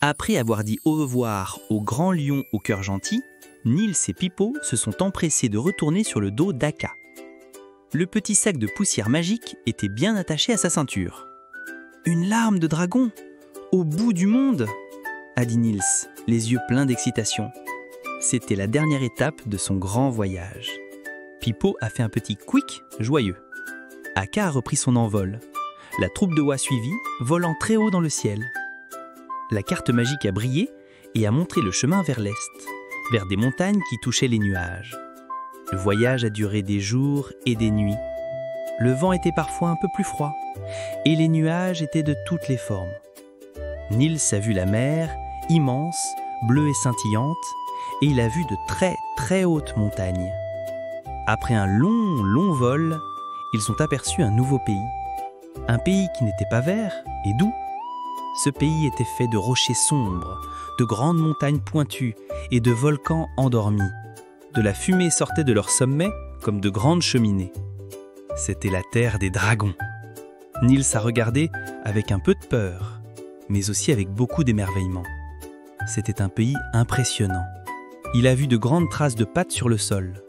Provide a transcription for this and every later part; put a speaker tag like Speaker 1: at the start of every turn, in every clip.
Speaker 1: Après avoir dit au revoir au grand lion au cœur gentil, Nils et Pipo se sont empressés de retourner sur le dos d'Aka. Le petit sac de poussière magique était bien attaché à sa ceinture. « Une larme de dragon, au bout du monde !» a dit Nils, les yeux pleins d'excitation. C'était la dernière étape de son grand voyage. Pipo a fait un petit quick joyeux. Aka a repris son envol. La troupe de oies suivit, volant très haut dans le ciel. La carte magique a brillé et a montré le chemin vers l'est, vers des montagnes qui touchaient les nuages. Le voyage a duré des jours et des nuits. Le vent était parfois un peu plus froid et les nuages étaient de toutes les formes. Nils a vu la mer, immense, bleue et scintillante, et il a vu de très très hautes montagnes. Après un long vol, ils ont aperçu un nouveau pays. Un pays qui n'était pas vert et doux. Ce pays était fait de rochers sombres, de grandes montagnes pointues et de volcans endormis. De la fumée sortait de leurs sommets comme de grandes cheminées. C'était la terre des dragons. Nils a regardé avec un peu de peur, mais aussi avec beaucoup d'émerveillement. C'était un pays impressionnant. Il a vu de grandes traces de pattes sur le sol.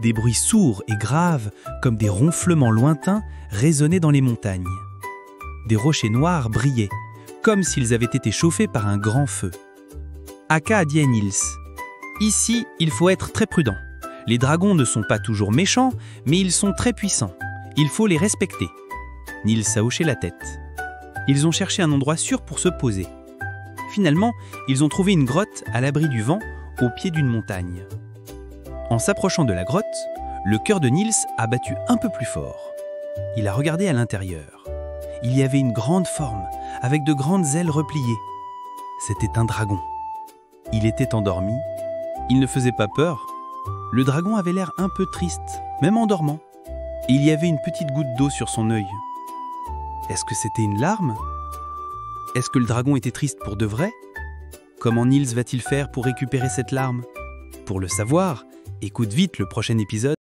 Speaker 1: Des bruits sourds et graves, comme des ronflements lointains, résonnaient dans les montagnes. Des rochers noirs brillaient, comme s'ils avaient été chauffés par un grand feu. Aka a dit à Nils : « Ici, il faut être très prudent. Les dragons ne sont pas toujours méchants, mais ils sont très puissants. Il faut les respecter. » Nils a hoché la tête. Ils ont cherché un endroit sûr pour se poser. Finalement, ils ont trouvé une grotte à l'abri du vent, au pied d'une montagne. En s'approchant de la grotte, le cœur de Nils a battu un peu plus fort. Il a regardé à l'intérieur. Il y avait une grande forme, avec de grandes ailes repliées. C'était un dragon. Il était endormi. Il ne faisait pas peur. Le dragon avait l'air un peu triste, même en dormant. Et il y avait une petite goutte d'eau sur son œil. Est-ce que c'était une larme ? Est-ce que le dragon était triste pour de vrai ? Comment Nils va-t-il faire pour récupérer cette larme ? Pour le savoir, écoute vite le prochain épisode.